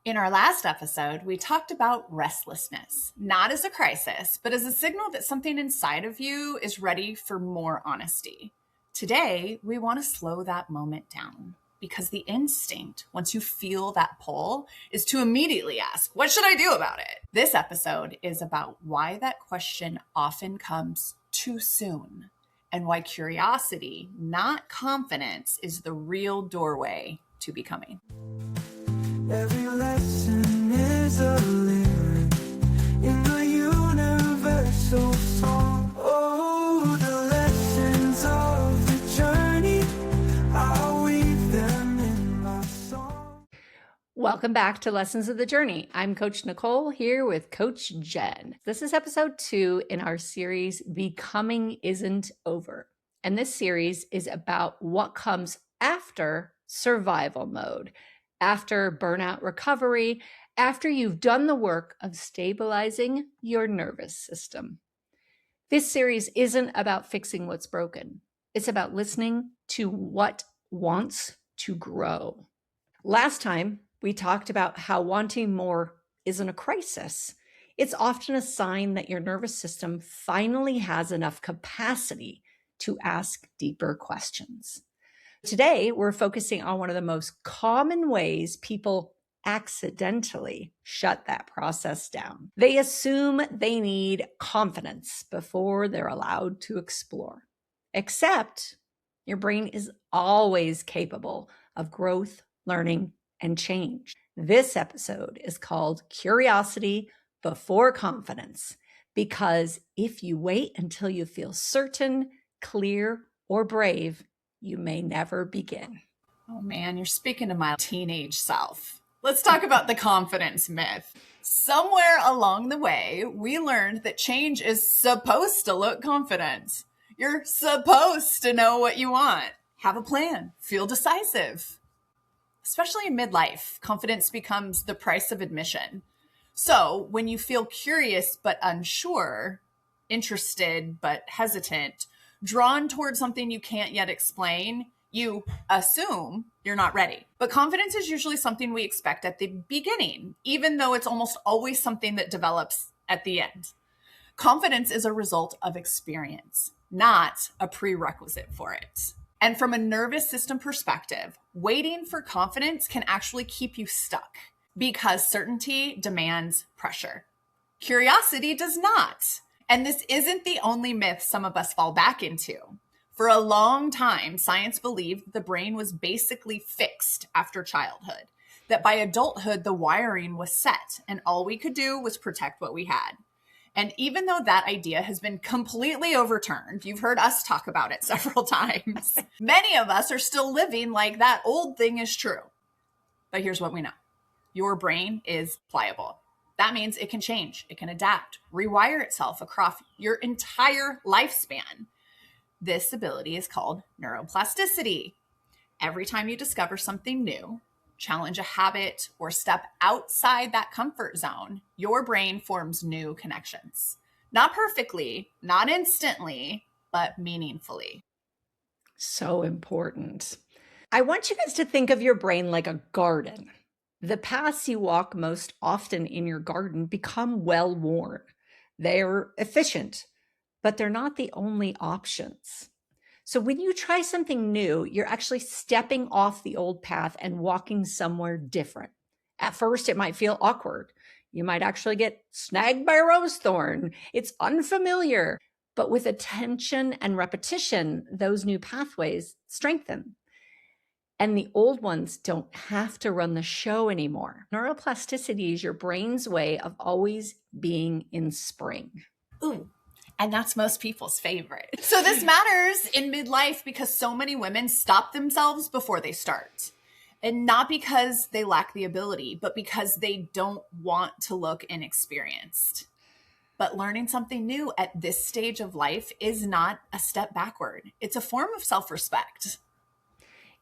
In our last episode, we talked about restlessness, not as a crisis, but as a signal that something inside of you is ready for more honesty. Today, we want to slow that moment down because the instinct, once you feel that pull, is to immediately ask, what should I do about it? This episode is about why that question often comes too soon and why curiosity, not confidence, is the real doorway to becoming. Every lesson is a lyric in the universal song. Oh, the lessons of the journey, I'll weave them in my song. Welcome back to Lessons of the Journey. I'm Coach Nicole here with Coach Jen. This is episode 2 in our series, Becoming Isn't Over. And this series is about what comes after survival mode, after burnout recovery, after you've done the work of stabilizing your nervous system. This series isn't about fixing what's broken. It's about listening to what wants to grow. Last time, we talked about how wanting more isn't a crisis. It's often a sign that your nervous system finally has enough capacity to ask deeper questions. Today, we're focusing on one of the most common ways people accidentally shut that process down. They assume they need confidence before they're allowed to explore. Except your brain is always capable of growth, learning, and change. This episode is called Curiosity Before Confidence, because if you wait until you feel certain, clear, or brave, you may never begin. Oh man, you're speaking to my teenage self. Let's talk about the confidence myth. Somewhere along the way, we learned that change is supposed to look confident. You're supposed to know what you want, have a plan, feel decisive. Especially in midlife, confidence becomes the price of admission. So when you feel curious but unsure, interested but hesitant, drawn towards something you can't yet explain, you assume you're not ready. But confidence is usually something we expect at the beginning, even though it's almost always something that develops at the end. Confidence is a result of experience, not a prerequisite for it. And from a nervous system perspective, waiting for confidence can actually keep you stuck because certainty demands pressure. Curiosity does not. And this isn't the only myth some of us fall back into. For a long time, science believed the brain was basically fixed after childhood, that by adulthood, the wiring was set and all we could do was protect what we had. And even though that idea has been completely overturned, you've heard us talk about it several times, many of us are still living like that old thing is true. But here's what we know. Your brain is pliable. That means it can change, it can adapt, rewire itself across your entire lifespan. This ability is called neuroplasticity. Every time you discover something new, challenge a habit, or step outside that comfort zone, your brain forms new connections. Not perfectly, not instantly, but meaningfully. So important. I want you guys to think of your brain like a garden. The paths you walk most often in your garden become well-worn. They're efficient, but they're not the only options. So when you try something new, you're actually stepping off the old path and walking somewhere different. At first, it might feel awkward. You might actually get snagged by a rose thorn. It's unfamiliar. But with attention and repetition, those new pathways strengthen. And the old ones don't have to run the show anymore. Neuroplasticity is your brain's way of always being in spring. Ooh. And that's most people's favorite. So this matters in midlife because so many women stop themselves before they start. And not because they lack the ability, but because they don't want to look inexperienced. But learning something new at this stage of life is not a step backward. It's a form of self-respect.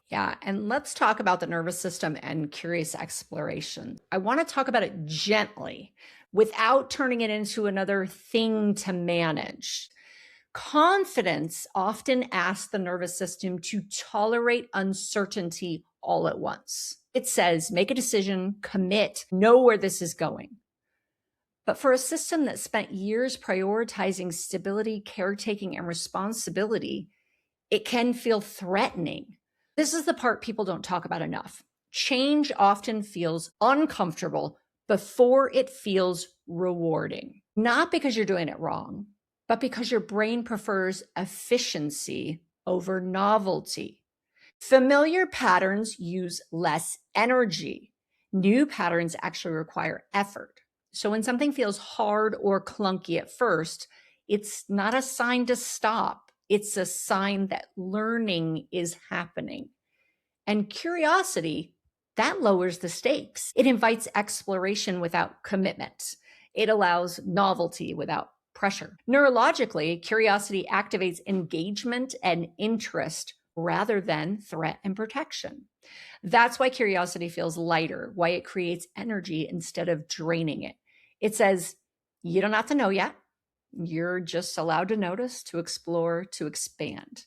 Yeah, and let's talk about the nervous system and curious exploration. I want to talk about it gently without turning it into another thing to manage. Confidence often asks the nervous system to tolerate uncertainty all at once. It says, make a decision, commit, know where this is going. But for a system that spent years prioritizing stability, caretaking, and responsibility, it can feel threatening. This is the part people don't talk about enough. Change often feels uncomfortable before it feels rewarding. Not because you're doing it wrong, but because your brain prefers efficiency over novelty. Familiar patterns use less energy. New patterns actually require effort. So when something feels hard or clunky at first, it's not a sign to stop. It's a sign that learning is happening. And curiosity, that lowers the stakes. It invites exploration without commitment. It allows novelty without pressure. Neurologically, curiosity activates engagement and interest rather than threat and protection. That's why curiosity feels lighter, why it creates energy instead of draining it. It says, you don't have to know yet. You're just allowed to notice, to explore, to expand.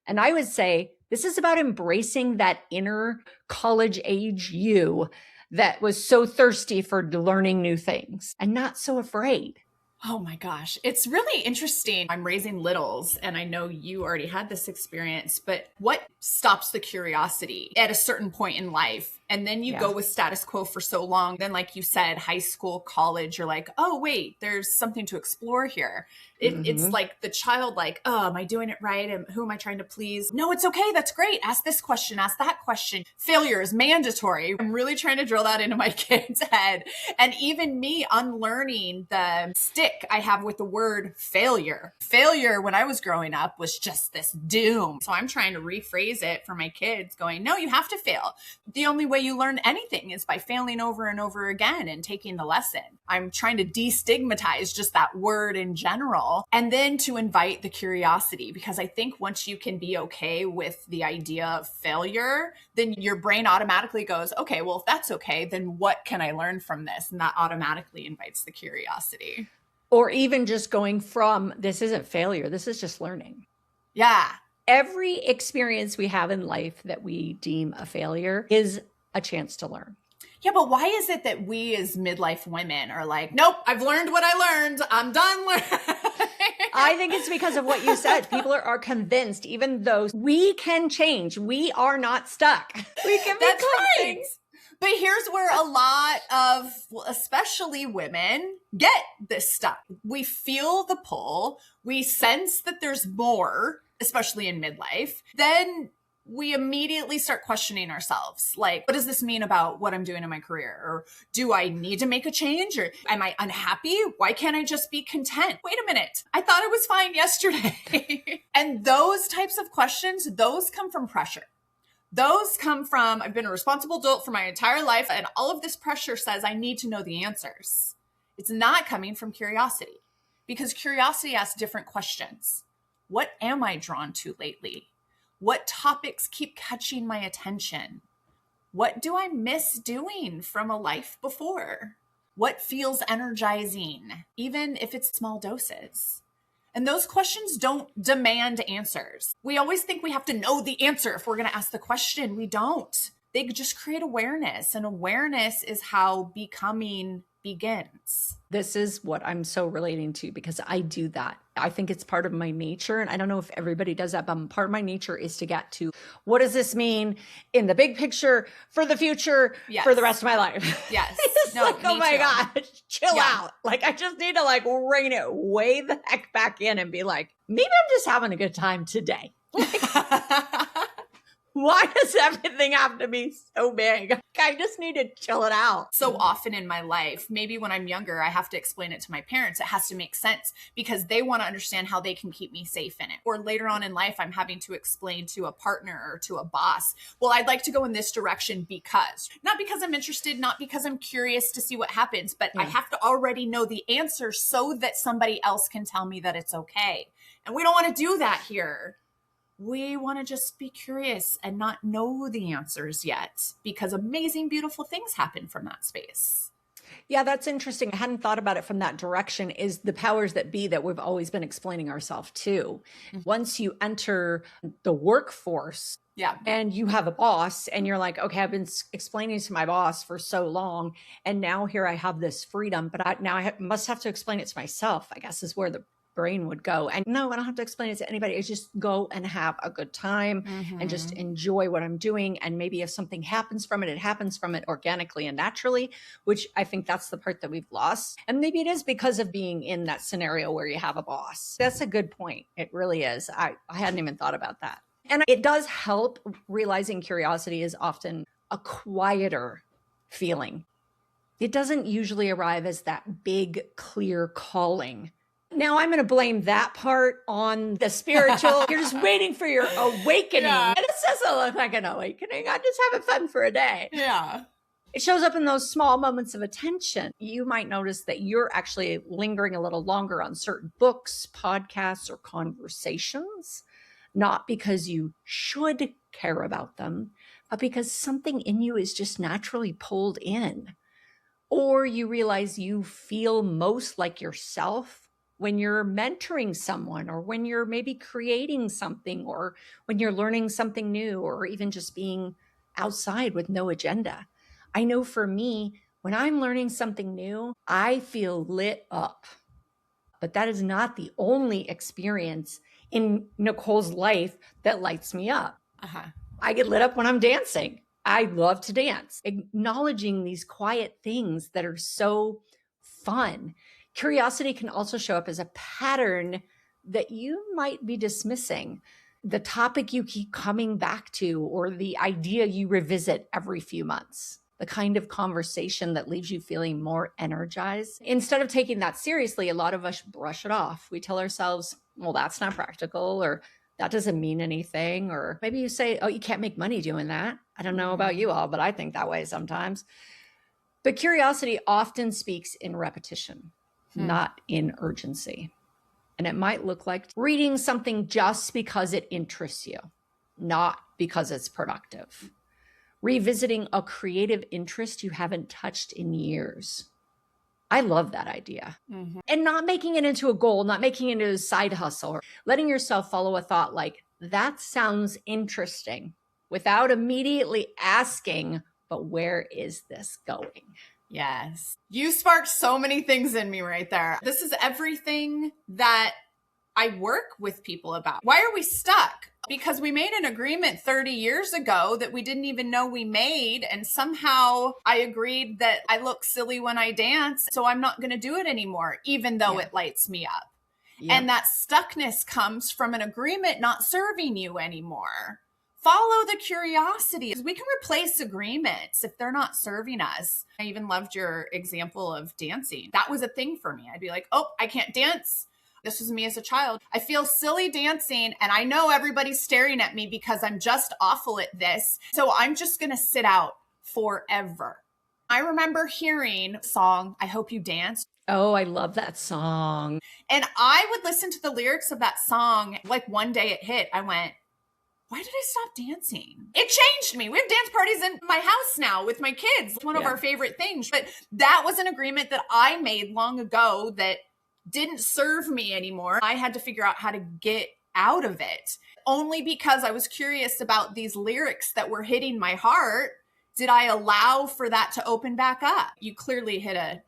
And I would say this is about embracing that inner college age you that was so thirsty for learning new things and not so afraid. Oh my gosh. It's really interesting. I'm raising littles, and I know you already had this experience, but what stops the curiosity at a certain point in life? And then you go with status quo for so long. Then, like you said, high school, college, you're like, oh, wait, there's something to explore here. It's like the child, like, oh, am I doing it right? And who am I trying to please? No, it's okay. That's great. Ask this question. Ask that question. Failure is mandatory. I'm really trying to drill that into my kid's head. And even me unlearning the stick I have with the word failure. Failure when I was growing up was just this doom. So I'm trying to rephrase it for my kids going, no, you have to fail. The only way you learn anything is by failing over and over again and taking the lesson. I'm trying to destigmatize just that word in general, and then to invite the curiosity, because I think once you can be okay with the idea of failure, then your brain automatically goes, okay, well, if that's okay, then what can I learn from this? And that automatically invites the curiosity. Or even just going from, this isn't failure, this is just learning. Yeah. Every experience we have in life that we deem a failure is a chance to learn. Yeah, but why is it that we as midlife women are like, nope, I've learned what I learned. I'm done learning. I think it's because of what you said. People are convinced, even though we can change, we are not stuck. We can That's become right. things. But here's where a lot of, well, especially women, get this stuff. We feel the pull. We sense that there's more, especially in midlife. Then we immediately start questioning ourselves. Like, what does this mean about what I'm doing in my career? Or do I need to make a change? Or am I unhappy? Why can't I just be content? Wait a minute. I thought it was fine yesterday. And those types of questions, those come from pressure. Those come from, I've been a responsible adult for my entire life, and all of this pressure says I need to know the answers. It's not coming from curiosity, because curiosity asks different questions. What am I drawn to lately? What topics keep catching my attention? What do I miss doing from a life before? What feels energizing, even if it's small doses? And those questions don't demand answers. We always think we have to know the answer if we're going to ask the question. We don't. They just create awareness, and awareness is how becoming begins. This is what I'm so relating to, because I do that. I think it's part of my nature. And I don't know if everybody does that, but part of my nature is to get to, what does this mean in the big picture for the future, for the rest of my life? Yes. It's like, oh my gosh, chill out. Like, I just need to like rein it way the heck back in and be like, maybe I'm just having a good time today. Why does everything have to be so big? I just need to chill it out. So often in my life, maybe when I'm younger, I have to explain it to my parents. It has to make sense because they want to understand how they can keep me safe in it. Or later on in life, I'm having to explain to a partner or to a boss, well, I'd like to go in this direction because, not because I'm interested, not because I'm curious to see what happens, but I have to already know the answer so that somebody else can tell me that it's okay. And we don't want to do that here. We want to just be curious and not know the answers yet, because amazing, beautiful things happen from that space. Yeah, that's interesting. I hadn't thought about it from that direction, is the powers that be that we've always been explaining ourselves to. Mm-hmm. Once you enter the workforce, Yeah. And you have a boss and you're like, okay, I've been explaining to my boss for so long. And now here I have this freedom, but I must have to explain it to myself, I guess is where the brain would go. And no, I don't have to explain it to anybody. I just go and have a good time and just enjoy what I'm doing. And maybe if something happens from it, it happens from it organically and naturally, which I think that's the part that we've lost. And maybe it is because of being in that scenario where you have a boss. That's a good point. It really is. I hadn't even thought about that. And it does help realizing curiosity is often a quieter feeling. It doesn't usually arrive as that big, clear calling. Now I'm going to blame that part on the spiritual. You're just waiting for your awakening. Yeah. And it doesn't look like an awakening. I'm just having fun for a day. Yeah. It shows up in those small moments of attention. You might notice that you're actually lingering a little longer on certain books, podcasts, or conversations, not because you should care about them, but because something in you is just naturally pulled in. Or you realize you feel most like yourself when you're mentoring someone, or when you're maybe creating something, or when you're learning something new, or even just being outside with no agenda. I know for me, when I'm learning something new, I feel lit up. But that is not the only experience in Nicole's life that lights me up. I get lit up when I'm dancing. I love to dance. Acknowledging these quiet things that are so fun. Curiosity can also show up as a pattern that you might be dismissing. The topic you keep coming back to, or the idea you revisit every few months. The kind of conversation that leaves you feeling more energized. Instead of taking that seriously, a lot of us brush it off. We tell ourselves, well, that's not practical, or that doesn't mean anything. Or maybe you say, oh, you can't make money doing that. I don't know about you all, but I think that way sometimes. But curiosity often speaks in repetition, not in urgency. And it might look like reading something just because it interests you, not because it's productive. Revisiting a creative interest you haven't touched in years. I love that idea. And not making it into a goal, not making it into a side hustle, or letting yourself follow a thought like, that sounds interesting, without immediately asking, but where is this going? Yes. You sparked so many things in me right there. This is everything that I work with people about. Why are we stuck? Because we made an agreement 30 years ago that we didn't even know we made. And somehow I agreed that I look silly when I dance, so I'm not going to do it anymore, even though it lights me up. Yep. And that stuckness comes from an agreement not serving you anymore. Follow the curiosity. We can replace agreements if they're not serving us. I even loved your example of dancing. That was a thing for me. I'd be like, oh, I can't dance. This was me as a child. I feel silly dancing, and I know everybody's staring at me because I'm just awful at this. So I'm just going to sit out forever. I remember hearing the song, I Hope You Dance. Oh, I love that song. And I would listen to the lyrics of that song. Like one day it hit, I went, why did I stop dancing? It changed me. We have dance parties in my house now with my kids. It's one of our favorite things. But that was an agreement that I made long ago that didn't serve me anymore. I had to figure out how to get out of it. Only because I was curious about these lyrics that were hitting my heart, did I allow for that to open back up? You clearly hit a...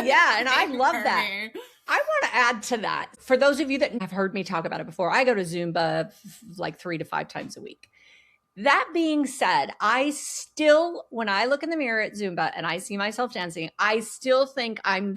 Yeah, and I love that. I want to add to that. For those of you that have heard me talk about it before, I go to Zumba like 3 to 5 times a week. That being said, I still, when I look in the mirror at Zumba and I see myself dancing, I still think I'm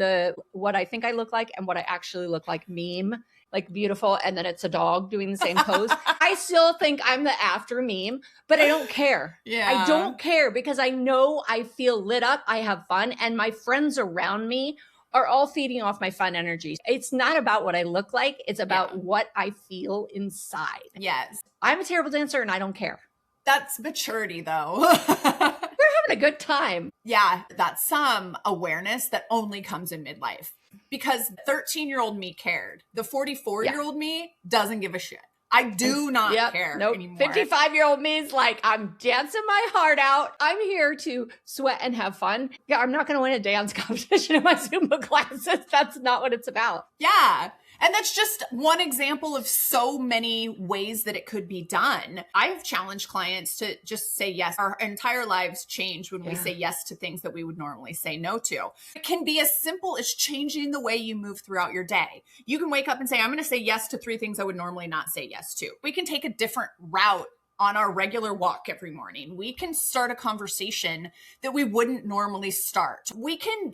what I think I look like and what I actually look like meme, like beautiful. And then it's a dog doing the same pose. I still think I'm the after meme, but I don't care. I don't care because I know I feel lit up. I have fun, and my friends around me are all feeding off my fun energy. It's not about what I look like. It's about what I feel inside. Yes. I'm a terrible dancer and I don't care. That's maturity, though. We're having a good time. Yeah, that's some awareness that only comes in midlife. Because 13-year-old me cared. The 44-year-old me doesn't give a shit. I do not care anymore. 55-year-old me is like, I'm dancing my heart out. I'm here to sweat and have fun. Yeah, I'm not going to win a dance competition in my Zumba classes. That's not what it's about. Yeah. And that's just one example of so many ways that it could be done. I've challenged clients to just say yes. Our entire lives change when we say yes to things that we would normally say no to. It can be as simple as changing the way you move throughout your day. You can wake up and say, I'm going to say yes to 3 things I would normally not say yes to. We can take a different route on our regular walk every morning. We can start a conversation that we wouldn't normally start. We can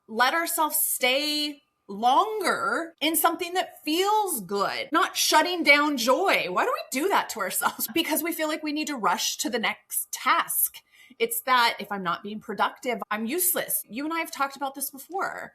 let ourselves stay longer in something that feels good, not shutting down joy. Why do we do that to ourselves? Because we feel like we need to rush to the next task. It's that if I'm not being productive, I'm useless. You and I have talked about this before.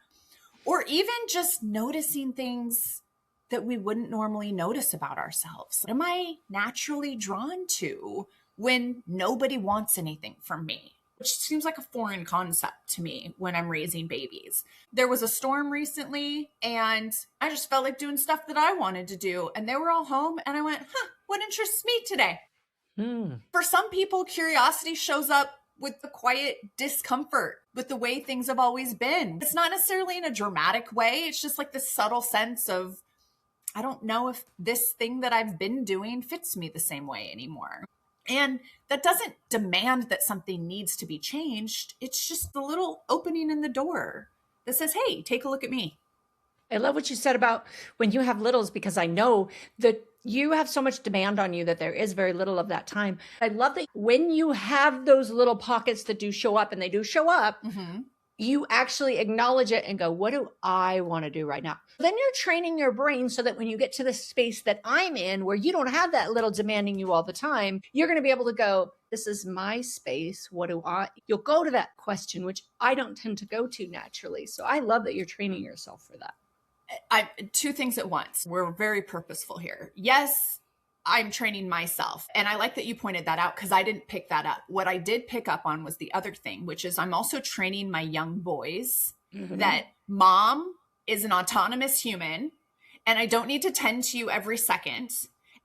Or even just noticing things that we wouldn't normally notice about ourselves. What am I naturally drawn to when nobody wants anything from me? Which seems like a foreign concept to me when I'm raising babies. There was a storm recently and I just felt like doing stuff that I wanted to do. And they were all home and I went, what interests me today? For some people, curiosity shows up with the quiet discomfort with the way things have always been. It's not necessarily in a dramatic way. It's just like this subtle sense of, I don't know if this thing that I've been doing fits me the same way anymore. And that doesn't demand that something needs to be changed. It's just the little opening in the door that says, hey, take a look at me. I love what you said about when you have littles, because I know that you have so much demand on you that there is very little of that time. I love that when you have those little pockets that do show up, and they do show up, you actually acknowledge it and go, what do I want to do right now? Then you're training your brain so that when you get to the space that I'm in, where you don't have that little demanding you all the time, you're going to be able to go, this is my space. What do I? You'll go to that question, which I don't tend to go to naturally. So I love that you're training yourself for that. 2 things at once. We're very purposeful here. Yes, I'm training myself. And I like that you pointed that out because I didn't pick that up. What I did pick up on was the other thing, which is I'm also training my young boys that mom is an autonomous human and I don't need to tend to you every second.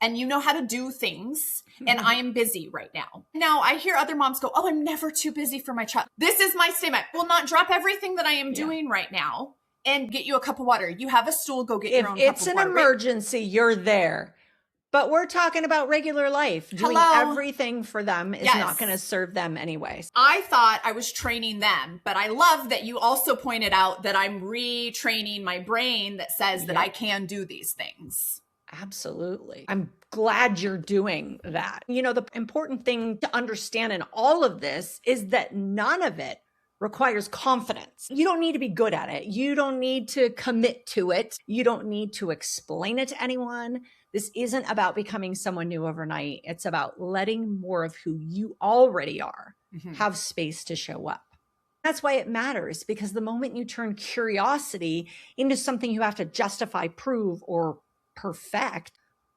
And you know how to do things. And I am busy right now. Now I hear other moms go, oh, I'm never too busy for my child. This is my statement. I will not drop everything that I am doing right now and get you a cup of water. You have a stool, go get your own cup of water. If it's an emergency, you're there. But we're talking about regular life. Doing everything for them is not going to serve them anyway. I thought I was training them, but I love that you also pointed out that I'm retraining my brain that says that I can do these things. Absolutely. I'm glad you're doing that. You know, the important thing to understand in all of this is that none of it requires confidence. You don't need to be good at it. You don't need to commit to it. You don't need to explain it to anyone. This isn't about becoming someone new overnight. It's about letting more of who you already are have space to show up. That's why it matters, because the moment you turn curiosity into something you have to justify, prove, or perfect,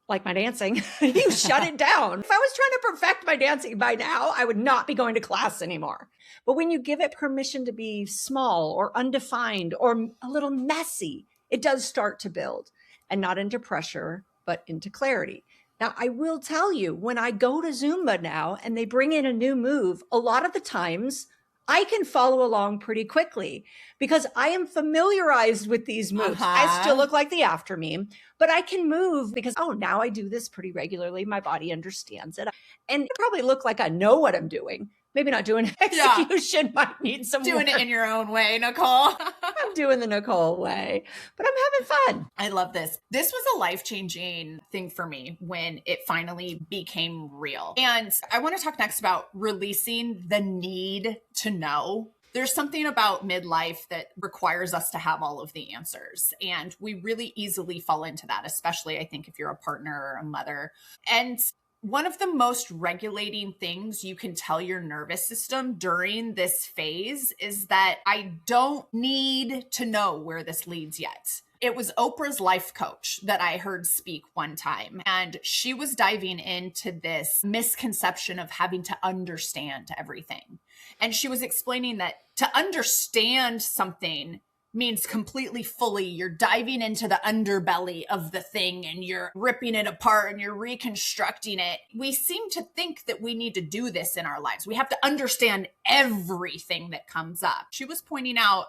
like my dancing, you shut it down. If I was trying to perfect my dancing by now, I would not be going to class anymore. But when you give it permission to be small or undefined or a little messy, it does start to build, and not into pressure, but into clarity. Now, I will tell you, when I go to Zumba now and they bring in a new move, a lot of the times I can follow along pretty quickly because I am familiarized with these moves. I still look like the after meme, but I can move because, now I do this pretty regularly. My body understands it. And I probably look like I know what I'm doing. Maybe not doing execution, might need some doing work. It in your own way, Nicole. I'm doing the Nicole way, but I'm having fun. I love this. This was a life-changing thing for me when it finally became real. And I want to talk next about releasing the need to know. There's something about midlife that requires us to have all of the answers. And we really easily fall into that, especially I think if you're a partner or a mother. And one of the most regulating things you can tell your nervous system during this phase is that I don't need to know where this leads yet. It was Oprah's life coach that I heard speak one time, and she was diving into this misconception of having to understand everything. And she was explaining that to understand something means completely fully, you're diving into the underbelly of the thing and you're ripping it apart and you're reconstructing it. We seem to think that we need to do this in our lives. We have to understand everything that comes up. She was pointing out,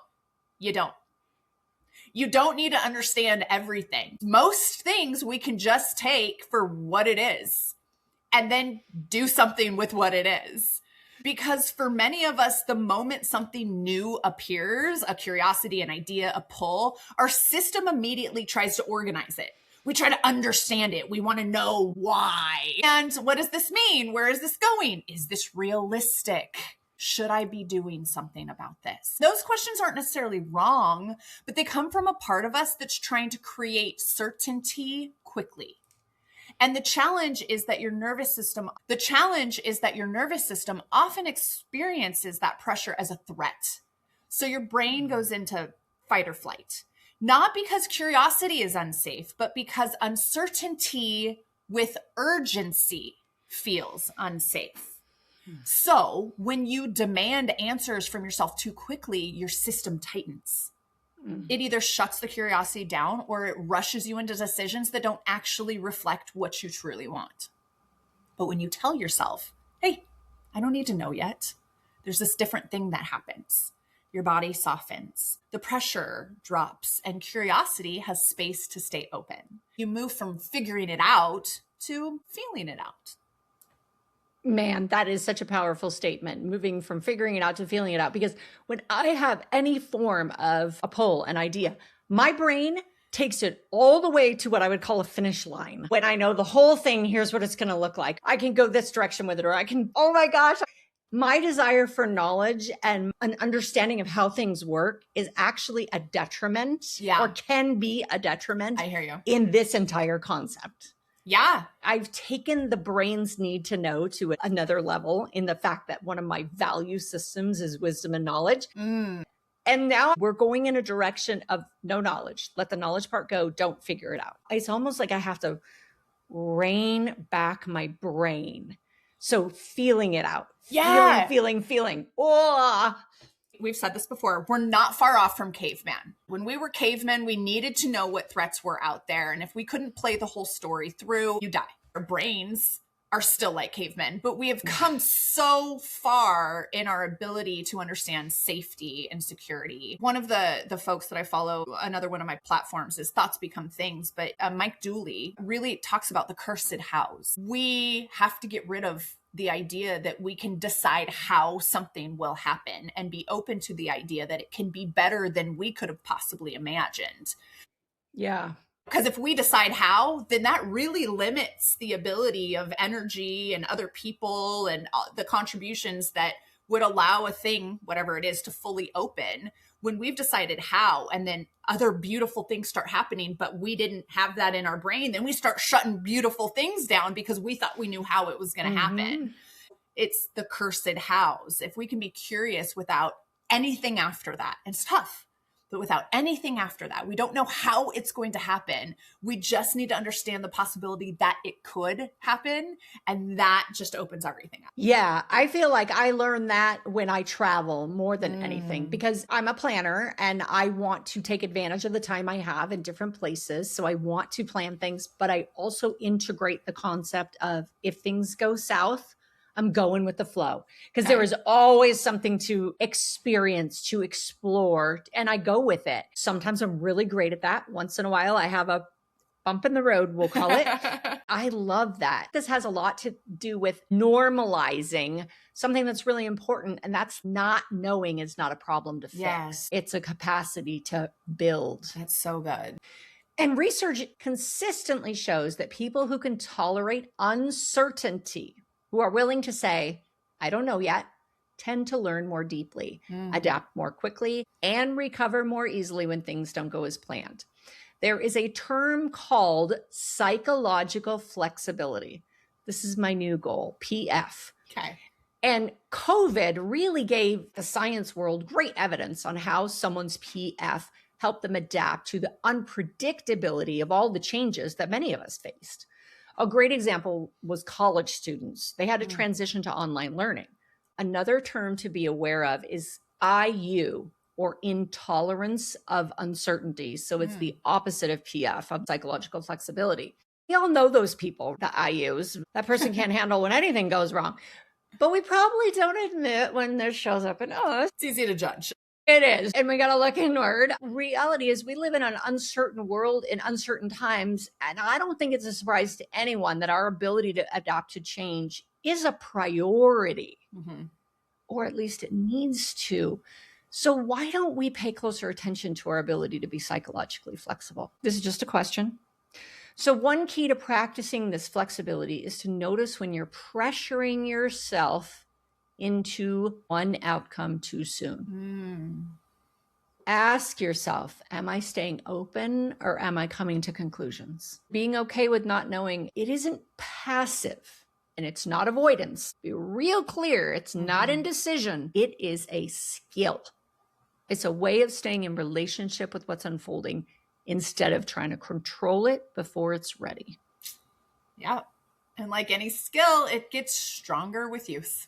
you don't. You don't need to understand everything. Most things we can just take for what it is and then do something with what it is. Because for many of us, the moment something new appears, a curiosity, an idea, a pull, our system immediately tries to organize it. We try to understand it. We want to know why. And what does this mean? Where is this going? Is this realistic? Should I be doing something about this? Those questions aren't necessarily wrong, but they come from a part of us that's trying to create certainty quickly. And the challenge is that your nervous system often experiences that pressure as a threat. So your brain goes into fight or flight, not because curiosity is unsafe, but because uncertainty with urgency feels unsafe. So when you demand answers from yourself too quickly, your system tightens. It either shuts the curiosity down or it rushes you into decisions that don't actually reflect what you truly want. But when you tell yourself, hey, I don't need to know yet, there's this different thing that happens. Your body softens, the pressure drops, and curiosity has space to stay open. You move from figuring it out to feeling it out. Man, that is such a powerful statement, moving from figuring it out to feeling it out. Because when I have any form of a pull, an idea, my brain takes it all the way to what I would call a finish line. When I know the whole thing, here's what it's going to look like. I can go this direction with it, or I can, oh my gosh. My desire for knowledge and an understanding of how things work is actually a detriment, or can be a detriment. I hear you. In this entire concept. Yeah. I've taken the brain's need to know to another level in the fact that one of my value systems is wisdom and knowledge. And now we're going in a direction of no knowledge. Let the knowledge part go. Don't figure it out. It's almost like I have to rein back my brain. So feeling it out. Yeah. Feeling. Oh. We've said this before. We're not far off from caveman. When we were cavemen, we needed to know what threats were out there. And if we couldn't play the whole story through, you die. Our brains are still like cavemen, but we have come so far in our ability to understand safety and security. One of the folks that I follow, another one of my platforms is Thoughts Become Things, but Mike Dooley really talks about the cursed hows. We have to get rid of the idea that we can decide how something will happen and be open to the idea that it can be better than we could have possibly imagined. Yeah. Because if we decide how, then that really limits the ability of energy and other people and the contributions that would allow a thing, whatever it is, to fully open. When we've decided how, and then other beautiful things start happening, but we didn't have that in our brain, then we start shutting beautiful things down because we thought we knew how it was going to happen. It's the cursed hows. If we can be curious without anything after that, and it's tough. But without anything after that, we don't know how it's going to happen. We just need to understand the possibility that it could happen. And that just opens everything up. Yeah, I feel like I learned that when I travel more than anything, because I'm a planner and I want to take advantage of the time I have in different places. So I want to plan things, but I also integrate the concept of if things go south, I'm going with the flow, because there is always something to experience, to explore, and I go with it. Sometimes I'm really great at that. Once in a while, I have a bump in the road, we'll call it. I love that. This has a lot to do with normalizing something that's really important, and that's not knowing is not a problem to fix. Yes. It's a capacity to build. That's so good. And research consistently shows that people who can tolerate uncertainty, who are willing to say, I don't know yet, tend to learn more deeply, adapt more quickly, and recover more easily when things don't go as planned. There is a term called psychological flexibility. This is my new goal, PF. Okay. And COVID really gave the science world great evidence on how someone's PF helped them adapt to the unpredictability of all the changes that many of us faced. A great example was college students. They had to transition to online learning. Another term to be aware of is IU, or intolerance of uncertainty. So it's the opposite of PF, of psychological flexibility. We all know those people, the IUs. That person can't handle when anything goes wrong. But we probably don't admit when there shows up an us. It's easy to judge. It is. And we got to look inward. Reality is we live in an uncertain world in uncertain times. And I don't think it's a surprise to anyone that our ability to adapt to change is a priority, or at least it needs to. So why don't we pay closer attention to our ability to be psychologically flexible? This is just a question. So one key to practicing this flexibility is to notice when you're pressuring yourself into one outcome too soon. Ask yourself, am I staying open or am I coming to conclusions? Being okay with not knowing, it isn't passive and it's not avoidance. Be real clear, it's not indecision. It is a skill. It's a way of staying in relationship with what's unfolding instead of trying to control it before it's ready. Yeah. And like any skill, it gets stronger with use.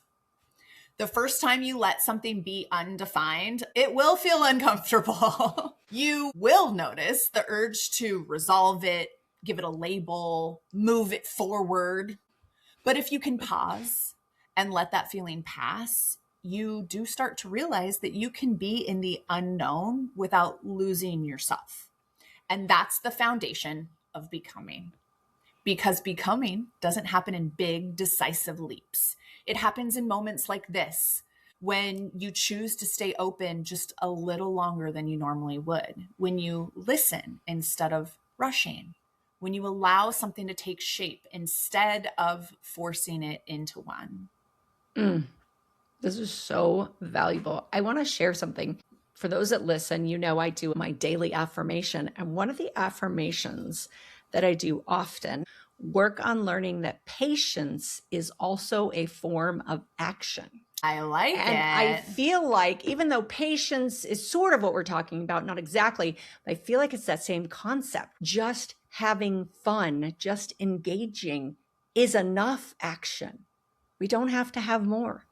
The first time you let something be undefined, it will feel uncomfortable. You will notice the urge to resolve it, give it a label, move it forward. But if you can pause and let that feeling pass, you do start to realize that you can be in the unknown without losing yourself. And that's the foundation of becoming. Because becoming doesn't happen in big, decisive leaps. It happens in moments like this, when you choose to stay open just a little longer than you normally would, when you listen instead of rushing, when you allow something to take shape instead of forcing it into one. This is so valuable. I want to share something. For those that listen, you know I do my daily affirmation. And one of the affirmations that I do often, work on learning that patience is also a form of action. I like and it. I feel like, even though patience is sort of what we're talking about, not exactly, but I feel like it's that same concept. Just having fun, just engaging is enough action. We don't have to have more.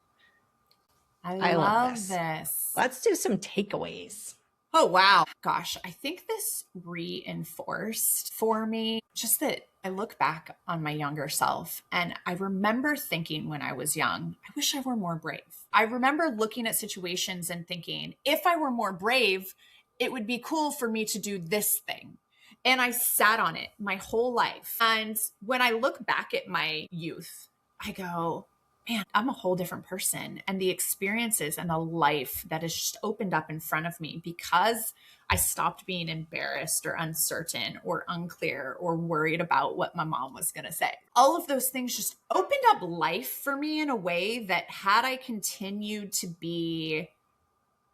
I love this. Let's do some takeaways. Oh, wow. Gosh, I think this reinforced for me just that I look back on my younger self and I remember thinking when I was young, I wish I were more brave. I remember looking at situations and thinking, if I were more brave, it would be cool for me to do this thing. And I sat on it my whole life. And when I look back at my youth, I go, man, I'm a whole different person. And the experiences and the life that has just opened up in front of me because I stopped being embarrassed or uncertain or unclear or worried about what my mom was going to say. All of those things just opened up life for me in a way that had I continued to be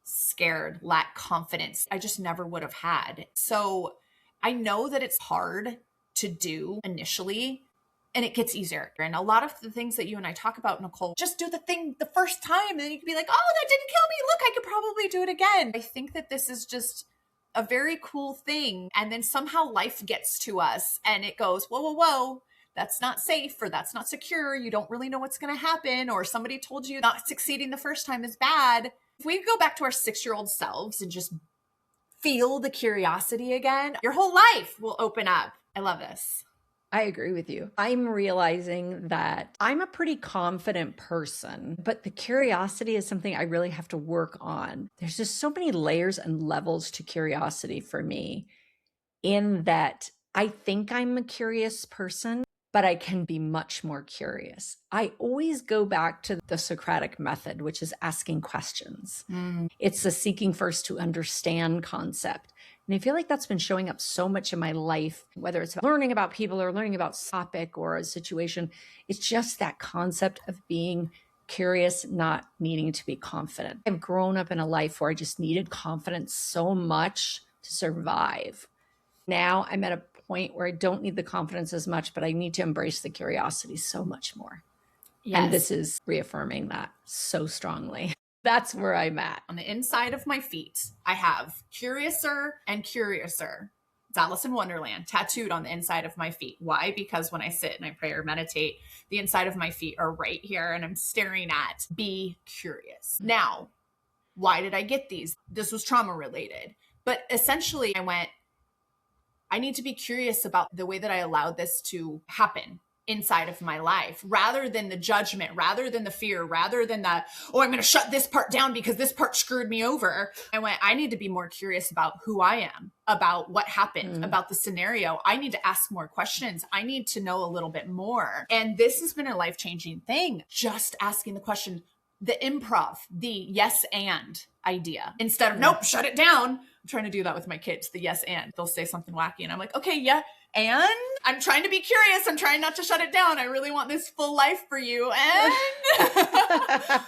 scared, lack confidence, I just never would have had. So I know that it's hard to do initially, and it gets easier. And a lot of the things that you and I talk about, Nicole, just do the thing the first time and then you can be like, oh, that didn't kill me. Look, I could probably do it again. I think that this is just a very cool thing. And then somehow life gets to us and it goes, whoa, whoa, whoa. That's not safe, or that's not secure. You don't really know what's going to happen. Or somebody told you not succeeding the first time is bad. If we go back to our 6-year-old selves and just feel the curiosity again, your whole life will open up. I love this. I agree with you. I'm realizing that I'm a pretty confident person, but the curiosity is something I really have to work on. There's just so many layers and levels to curiosity for me, in that I think I'm a curious person, but I can be much more curious. I always go back to the Socratic method, which is asking questions. It's the seeking first to understand concept. And I feel like that's been showing up so much in my life, whether it's learning about people or learning about a topic or a situation. It's just that concept of being curious, not needing to be confident. I've grown up in a life where I just needed confidence so much to survive. Now I'm at a point where I don't need the confidence as much, but I need to embrace the curiosity so much more. Yes. And this is reaffirming that so strongly. That's where I'm at. On the inside of my feet, I have curiouser and curiouser. It's Alice in Wonderland tattooed on the inside of my feet. Why? Because when I sit and I pray or meditate, the inside of my feet are right here and I'm staring at be curious. Now, why did I get these? This was trauma related. But essentially I went, I need to be curious about the way that I allowed this to happen. inside of my life, rather than the judgment, rather than the fear, rather than the, oh, I'm going to shut this part down because this part screwed me over. I need to be more curious about who I am, about what happened, about the scenario. I need to ask more questions. I need to know a little bit more. And this has been a life-changing thing. Just asking the question, the improv, the yes and idea, instead of nope, shut it down. I'm trying to do that with my kids, the yes and. They'll say something wacky and I'm like, okay, yeah. And I'm trying to be curious. I'm trying not to shut it down. I really want this full life for you. And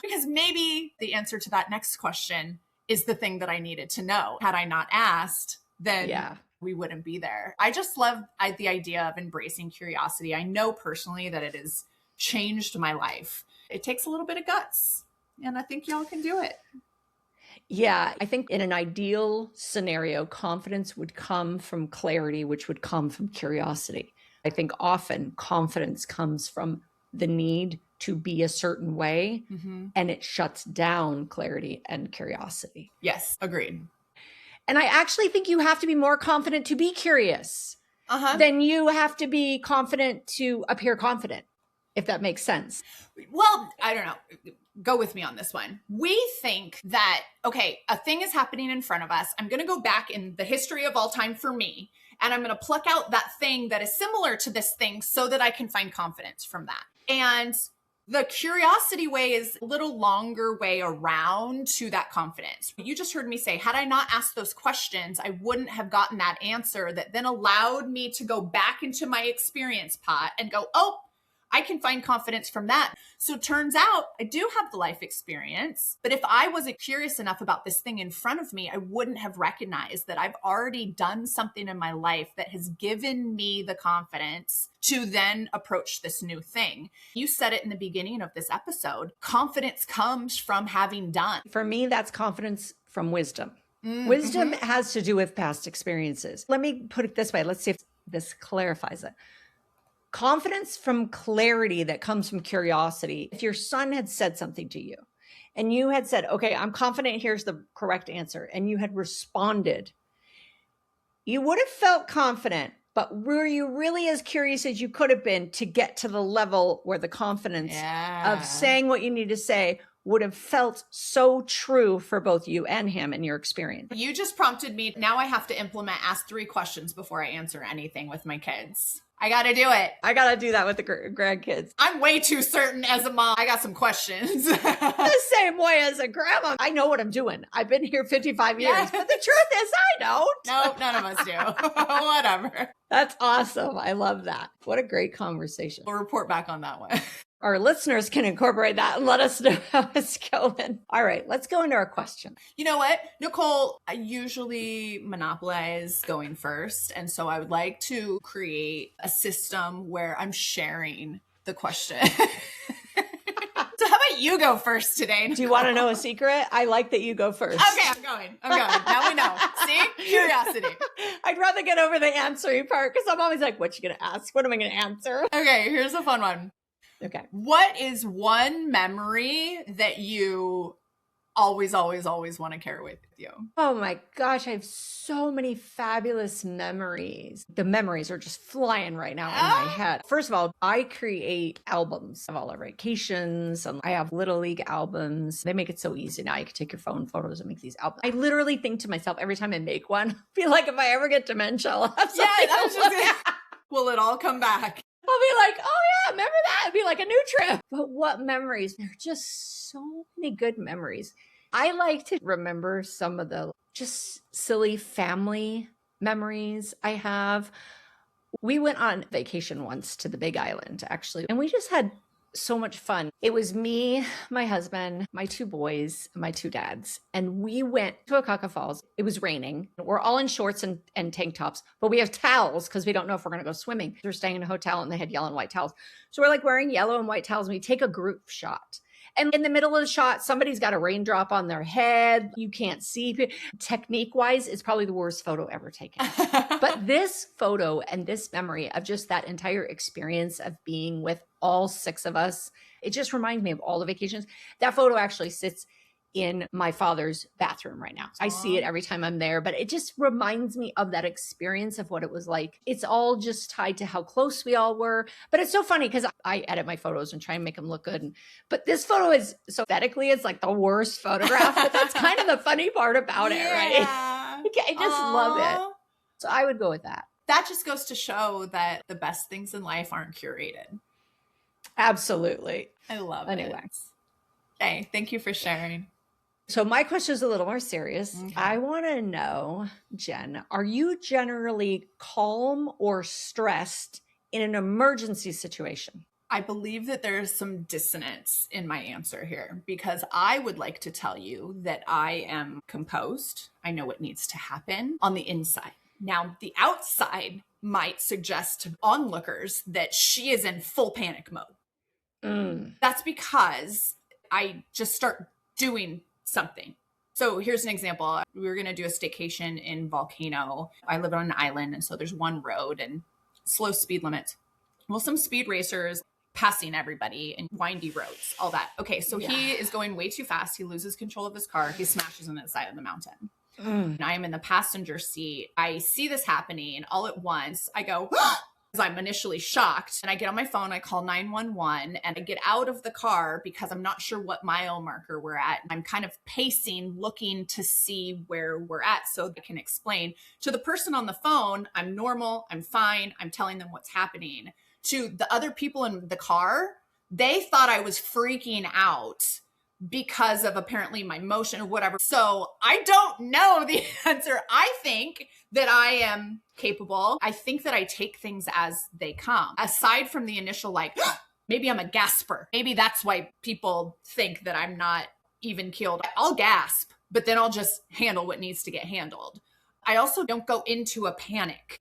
because maybe the answer to that next question is the thing that I needed to know. Had I not asked, then we wouldn't be there. I just love the idea of embracing curiosity. I know personally that it has changed my life. It takes a little bit of guts, and I think y'all can do it. Yeah, I think in an ideal scenario, confidence would come from clarity, which would come from curiosity. I think often confidence comes from the need to be a certain way, and it shuts down clarity and curiosity. Yes, agreed. And I actually think you have to be more confident to be curious than you have to be confident to appear confident, if that makes sense. Well, I don't know. Go with me on this one. We think that, okay, a thing is happening in front of us. I'm going to go back in the history of all time for me, and I'm going to pluck out that thing that is similar to this thing so that I can find confidence from that. And the curiosity way is a little longer way around to that confidence. You just heard me say, had I not asked those questions, I wouldn't have gotten that answer that then allowed me to go back into my experience pot and go, oh, I can find confidence from that. So it turns out I do have the life experience, but if I wasn't curious enough about this thing in front of me, I wouldn't have recognized that I've already done something in my life that has given me the confidence to then approach this new thing. You said it in the beginning of this episode. Confidence comes from having done. For me, that's confidence from wisdom. Wisdom has to do with past experiences. Let me put it this way. Let's see if this clarifies it. Confidence from clarity that comes from curiosity. If your son had said something to you and you had said, okay, I'm confident here's the correct answer, and you had responded, you would have felt confident, but were you really as curious as you could have been to get to the level where the confidence of saying what you need to say would have felt so true for both you and him in your experience? You just prompted me. Now I have to ask 3 questions before I answer anything with my kids. I got to do it. I got to do that with the grandkids. I'm way too certain as a mom. I got some questions. The same way as a grandma. I know what I'm doing. I've been here 55 years, but the truth is I don't. No, none of us do. Whatever. That's awesome. I love that. What a great conversation. We'll report back on that one. Our listeners can incorporate that and let us know how it's going. All right, let's go into our question. You know what, Nicole, I usually monopolize going first. And so I would like to create a system where I'm sharing the question. So how about you go first today, Nicole? Do you want to know a secret? I like that you go first. Okay, I'm going. Now we know. See? Curiosity. I'd rather get over the answering part because I'm always like, what you going to ask? What am I going to answer? Okay, here's a fun one. Okay. What is one memory that you always want to carry with you? Oh my gosh, I have so many fabulous memories. The memories are just flying right now in my head. First of all, I create albums of all our vacations, and I have Little League albums. They make it so easy now. You can take your phone photos and make these albums. I literally think to myself every time I make one, I feel like if I ever get dementia, I'll have something will it all come back? I'll be like, oh yeah, remember that? It'd be like a new trip. But what memories? There are just so many good memories. I like to remember some of the just silly family memories I have. We went on vacation once to the Big Island, actually, and we just had so much fun. It was me, my husband, my 2 boys, my 2 dads, and we went to Akaka Falls. It was raining. We're all in shorts and tank tops, but we have towels because we don't know if we're going to go swimming. We're staying in a hotel and they had yellow and white towels. So we're like wearing yellow and white towels, and we take a group shot. And in the middle of the shot, somebody's got a raindrop on their head. You can't see. Technique-wise, it's probably the worst photo ever taken. But this photo and this memory of just that entire experience of being with all 6 of us, it just reminds me of all the vacations. That photo actually sits in my father's bathroom right now. I see it every time I'm there, but it just reminds me of that experience of what it was like. It's all just tied to how close we all were. But it's so funny because I edit my photos and try and make them look good. But this photo is, so aesthetically, it's like the worst photograph, but that's kind of the funny part about it, right? I just love it. So I would go with that. That just goes to show that the best things in life aren't curated. Absolutely. I love it. Okay, thank you for sharing. So my question is a little more serious. Okay. I want to know, Jen, are you generally calm or stressed in an emergency situation? I believe that there's some dissonance in my answer here because I would like to tell you that I am composed. I know what needs to happen on the inside. Now, the outside might suggest to onlookers that she is in full panic mode. That's because I just start doing something. So here's an example. We were going to do a staycation in Volcano. I live on an island, and so there's one road and slow speed limits. Well, some speed racers passing everybody in windy roads, all that. Okay, so he is going way too fast. He loses control of his car. He smashes into the side of the mountain. And I am in the passenger seat. I see this happening all at once. I go, I'm initially shocked, and I get on my phone, I call 911, and I get out of the car because I'm not sure what mile marker we're at. I'm kind of pacing, looking to see where we're at so I can explain to the person on the phone, I'm normal, I'm fine, I'm telling them what's happening. To the other people in the car, they thought I was freaking out because of apparently my motion or whatever. So I don't know the answer. I think that I am capable. I think that I take things as they come. Aside from the initial, like, maybe I'm a gasper. Maybe that's why people think that I'm not even keeled. I'll gasp, but then I'll just handle what needs to get handled. I also don't go into a panic.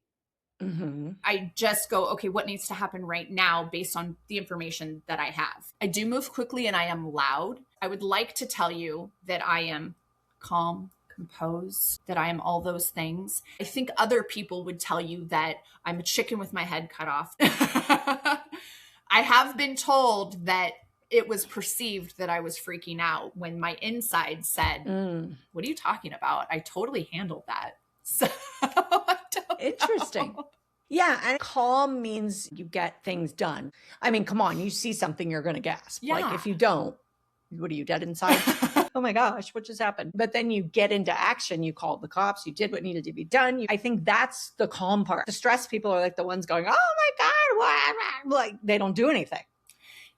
I just go, okay, what needs to happen right now based on the information that I have? I do move quickly and I am loud. I would like to tell you that I am calm, composed, that I am all those things. I think other people would tell you that I'm a chicken with my head cut off. I have been told that it was perceived that I was freaking out when my inside said, what are you talking about? I totally handled that. So Interesting. Yeah. And calm means you get things done. I mean, come on, you see something, you're going to gasp. Yeah. Like if you don't, what are you, dead inside? Oh my gosh, what just happened? But then you get into action. You called the cops. You did what needed to be done. I think that's the calm part. The stress people are like the ones going, oh my God, what? Like they don't do anything.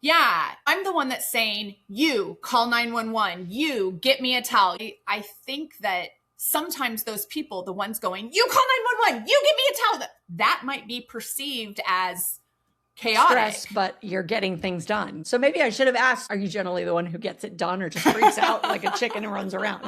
Yeah, I'm the one that's saying, you call 911, you get me a towel. I think that sometimes those people, the ones going, you call 911, you give me a towel, that might be perceived as chaotic. Stress, but you're getting things done. So maybe I should have asked, are you generally the one who gets it done or just freaks out like a chicken and runs around?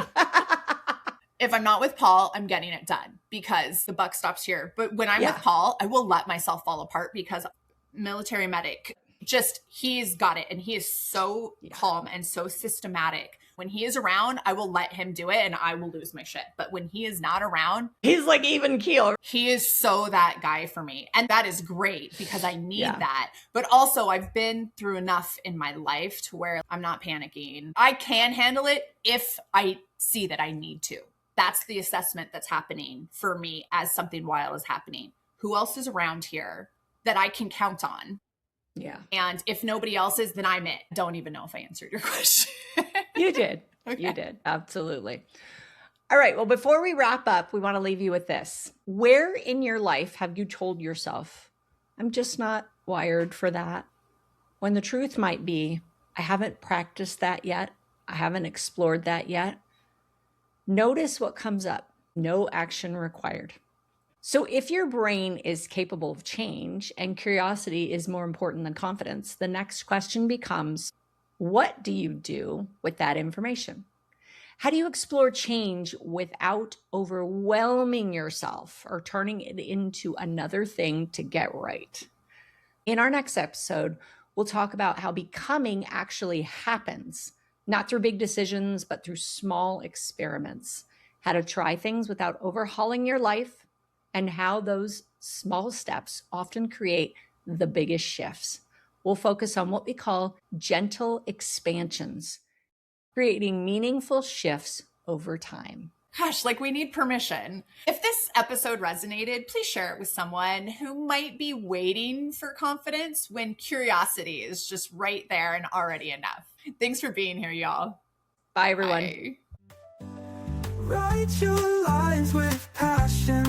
If I'm not with Paul, I'm getting it done because the buck stops here. But when I'm with Paul, I will let myself fall apart because military medic, just he's got it. And he is so calm and so systematic. When he is around, I will let him do it and I will lose my shit. But when he is not around, he's like even keel. He is so that guy for me. And that is great because I need that. But also I've been through enough in my life to where I'm not panicking. I can handle it if I see that I need to. That's the assessment that's happening for me as something wild is happening. Who else is around here that I can count on? Yeah. And if nobody else is, then I'm it. Don't even know if I answered your question. You did. Okay. You did. Absolutely. All right. Well, before we wrap up, we want to leave you with this. Where in your life have you told yourself, I'm just not wired for that? When the truth might be, I haven't practiced that yet. I haven't explored that yet. Notice what comes up. No action required. So if your brain is capable of change and curiosity is more important than confidence, the next question becomes, what do you do with that information? How do you explore change without overwhelming yourself or turning it into another thing to get right? In our next episode, we'll talk about how becoming actually happens, not through big decisions, but through small experiments, how to try things without overhauling your life, and how those small steps often create the biggest shifts. We'll focus on what we call gentle expansions. creating meaningful shifts over time. Gosh, like we need permission. If this episode resonated, please share it with someone who might be waiting for confidence when curiosity is just right there and already enough. Thanks for being here, y'all. Bye, everyone. Bye. Write your lines with passion.